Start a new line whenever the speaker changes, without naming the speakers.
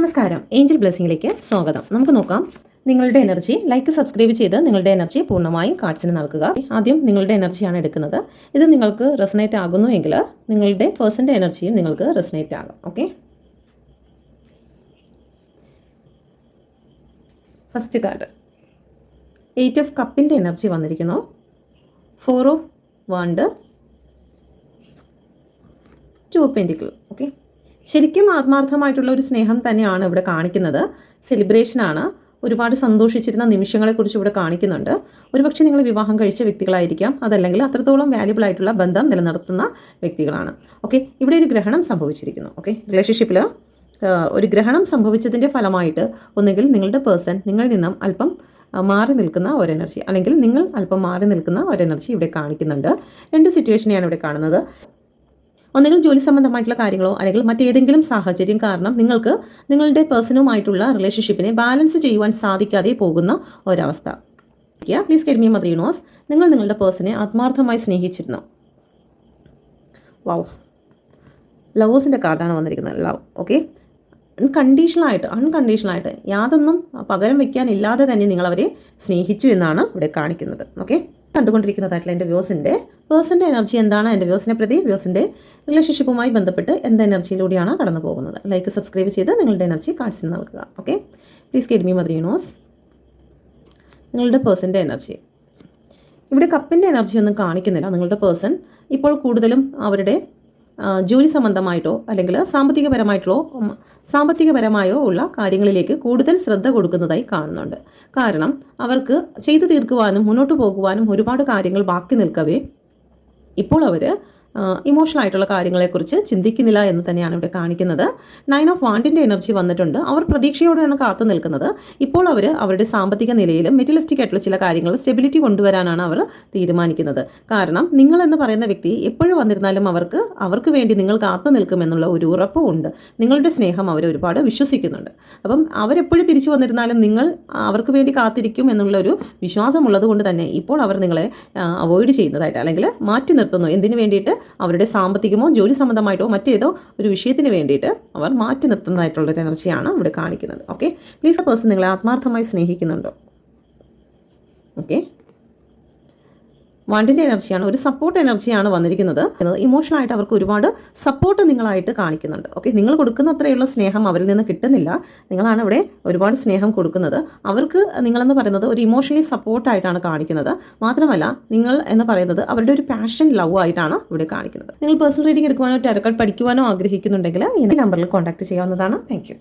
നമസ്കാരം, ഏഞ്ചൽ ബ്ലെസ്സിങ്ങിലേക്ക് സ്വാഗതം. നമുക്ക് നോക്കാം നിങ്ങളുടെ എനർജി. ലൈക്ക് സബ്സ്ക്രൈബ് ചെയ്ത് നിങ്ങളുടെ എനർജി പൂർണ്ണമായും കാർഡ്സിന് നൽകുക. ആദ്യം നിങ്ങളുടെ എനർജിയാണ് എടുക്കുന്നത്. ഇത് നിങ്ങൾക്ക് റെസനേറ്റ് ആകുന്നു എങ്കിൽ നിങ്ങളുടെ പേഴ്സൻ്റെ എനർജിയും നിങ്ങൾക്ക് റെസനേറ്റ് ആകും. ഓക്കെ, ഫസ്റ്റ് കാർഡ് 8 ഓഫ് കപ്പിൻ്റെ എനർജി വന്നിരിക്കുന്നു. 4 of wand, 2 of pentacle. Okay, ശരിക്കും ആത്മാർത്ഥമായിട്ടുള്ള ഒരു സ്നേഹം തന്നെയാണ് ഇവിടെ കാണിക്കുന്നത്. സെലിബ്രേഷനാണ്. ഒരുപാട് സന്തോഷിച്ചിരുന്ന നിമിഷങ്ങളെക്കുറിച്ച് ഇവിടെ കാണിക്കുന്നുണ്ട്. ഒരുപക്ഷെ നിങ്ങൾ വിവാഹം കഴിച്ച വ്യക്തികളായിരിക്കാം, അതല്ലെങ്കിൽ അത്രത്തോളം വാല്യുബിൾ ആയിട്ടുള്ള ബന്ധം നിലനിർത്തുന്ന വ്യക്തികളാണ്. ഓക്കെ, ഇവിടെ ഒരു ഗ്രഹണം സംഭവിച്ചിരിക്കുന്നു. ഓക്കെ, റിലേഷൻഷിപ്പിൽ ഒരു ഗ്രഹണം സംഭവിച്ചതിൻ്റെ ഫലമായിട്ട് ഒന്നുകിൽ നിങ്ങളുടെ പേഴ്സൺ നിങ്ങളിൽ നിന്നും അല്പം മാറി നിൽക്കുന്ന ഒരു എനർജി, അല്ലെങ്കിൽ നിങ്ങൾ അല്പം മാറി നിൽക്കുന്ന ഒരു എനർജി ഇവിടെ കാണിക്കുന്നുണ്ട്. രണ്ട് സിറ്റുവേഷനെയാണ് ഇവിടെ കാണുന്നത്. ഒന്നുകിൽ ജോലി സംബന്ധമായിട്ടുള്ള കാര്യങ്ങളോ അല്ലെങ്കിൽ മറ്റേതെങ്കിലും സാഹചര്യം കാരണം നിങ്ങൾക്ക് നിങ്ങളുടെ പേഴ്സണുമായിട്ടുള്ള റിലേഷൻഷിപ്പിനെ ബാലൻസ് ചെയ്യുവാൻ സാധിക്കാതെ പോകുന്ന ഒരവസ്ഥ. Please get me mother universe. നിങ്ങൾ നിങ്ങളുടെ പേഴ്സണെ ആത്മാർത്ഥമായി സ്നേഹിച്ചിരുന്നു. വൗ, ലവേഴ്സിൻ്റെ കാർഡാണ് വന്നിരിക്കുന്നത്. ലവ്. ഓക്കെ, അൺകണ്ടീഷണലായിട്ട് യാതൊന്നും പകരം വയ്ക്കാനില്ലാതെ തന്നെ നിങ്ങളവരെ സ്നേഹിച്ചു എന്നാണ് ഇവിടെ കാണിക്കുന്നത്. ഓക്കെ, കണ്ടുകൊണ്ടിരിക്കുന്നതായിട്ടുള്ള എൻ്റെ വ്യൂസിൻ്റെ പേഴ്സൻ്റെ എനർജി എന്താണ്, എൻ്റെ വ്യൂസിനെ പ്രതി വ്യൂസിൻ്റെ റിലേഷൻഷിപ്പുമായി ബന്ധപ്പെട്ട് എന്ത് എനർജിയിലൂടെയാണ് കടന്നു പോകുന്നത്. ലൈക്ക് സബ്സ്ക്രൈബ് ചെയ്ത് നിങ്ങളുടെ എനർജി കാർഡ്സിന് നൽകുക. Okay, please get me mother universe. നിങ്ങളുടെ പേഴ്സൻ്റെ എനർജി. ഇവിടെ കപ്പിൻ്റെ എനർജി ഒന്നും കാണിക്കുന്നില്ല. നിങ്ങളുടെ പേഴ്സൺ ഇപ്പോൾ കൂടുതലും അവരുടെ ജോലി സംബന്ധമായിട്ടോ അല്ലെങ്കിൽ സാമ്പത്തികപരമായോ ഉള്ള കാര്യങ്ങളിലേക്ക് കൂടുതൽ ശ്രദ്ധ കൊടുക്കുന്നതായി കാണുന്നുണ്ട്. കാരണം അവർക്ക് ചെയ്തു തീർക്കുവാനും മുന്നോട്ട് പോകുവാനും ഒരുപാട് കാര്യങ്ങൾ ബാക്കി നിൽക്കവേ ഇപ്പോൾ അവർ ഇമോഷണൽ ആയിട്ടുള്ള കാര്യങ്ങളെക്കുറിച്ച് ചിന്തിക്കുന്നില്ല എന്ന് തന്നെയാണ് ഇവിടെ കാണിക്കുന്നത്. 9 ഓഫ് വാണ്ടിൻ്റെ എനർജി വന്നിട്ടുണ്ട്. അവർ പ്രതീക്ഷയോടെയാണ് കാത്തു നിൽക്കുന്നത്. ഇപ്പോൾ അവർ അവരുടെ സാമ്പത്തിക നിലയിലും മെറ്റീരിയലിസ്റ്റിക് ആയിട്ടുള്ള ചില കാര്യങ്ങൾ സ്റ്റെബിലിറ്റി കൊണ്ടുവരാനാണ് അവർ തീരുമാനിക്കുന്നത്. കാരണം നിങ്ങളെന്ന് പറയുന്ന വ്യക്തി എപ്പോഴും വന്നിരുന്നാലും അവർക്ക് വേണ്ടി നിങ്ങൾ കാത്തു നിൽക്കുമെന്നുള്ള ഒരു ഉറപ്പും ഉണ്ട്. നിങ്ങളുടെ സ്നേഹം അവർ ഒരുപാട് വിശ്വസിക്കുന്നുണ്ട്. അപ്പം അവരെപ്പോഴും തിരിച്ചു വന്നിരുന്നാലും നിങ്ങൾ അവർക്ക് വേണ്ടി കാത്തിരിക്കും എന്നുള്ള ഒരു വിശ്വാസമുള്ളത് കൊണ്ട് തന്നെ ഇപ്പോൾ അവർ നിങ്ങളെ അവോയ്ഡ് ചെയ്യുന്നതായിട്ട് അല്ലെങ്കിൽ മാറ്റി നിർത്തുന്നു. എന്തിനു വേണ്ടിയിട്ട്? അവരുടെ സാമ്പത്തികമോ ജോലി സംബന്ധമായിട്ടോ മറ്റേതോ ഒരു വിഷയത്തിന് വേണ്ടിയിട്ട് അവർ മാറ്റി നിർത്തുന്നതായിട്ടുള്ളൊരു എനർജിയാണ് ഇവിടെ കാണിക്കുന്നത്. ഓക്കെ, പ്ലീസ് ആ പേഴ്സൺ നിങ്ങളെ ആത്മാർത്ഥമായി സ്നേഹിക്കുന്നുണ്ടോ? ഓക്കെ, വാണ്ടിൻ്റെ എനർജിയാണ്. ഒരു സപ്പോർട്ട് എനർജിയാണ് വന്നിരിക്കുന്നത്. ഇമോഷണലായിട്ട് അവർക്ക് ഒരുപാട് സപ്പോർട്ട് നിങ്ങളായിട്ട് കാണിക്കുന്നുണ്ട്. ഓക്കെ, നിങ്ങൾ കൊടുക്കുന്ന അത്രയുള്ള സ്നേഹം അവരിൽ നിന്ന് കിട്ടുന്നില്ല. നിങ്ങളാണ് ഇവിടെ ഒരുപാട് സ്നേഹം കൊടുക്കുന്നത്. അവർക്ക് നിങ്ങളെന്ന് പറയുന്നത് ഒരു ഇമോഷണലി സപ്പോർട്ടായിട്ടാണ് കാണിക്കുന്നത്. മാത്രമല്ല നിങ്ങൾ എന്ന് പറയുന്നത് അവരുടെ ഒരു പാഷൻ ലവ് ആയിട്ടാണ് ഇവിടെ കാണിക്കുന്നത്. നിങ്ങൾ പേഴ്സണൽ റീഡിംഗ് എടുക്കുവാനോ ടാരോ കാർഡ് പഠിക്കുവാനോ ആഗ്രഹിക്കുന്നുണ്ടെങ്കിൽ ഈ നമ്പറിൽ കോൺടാക്ട് ചെയ്യാവുന്നതാണ്. Thank you.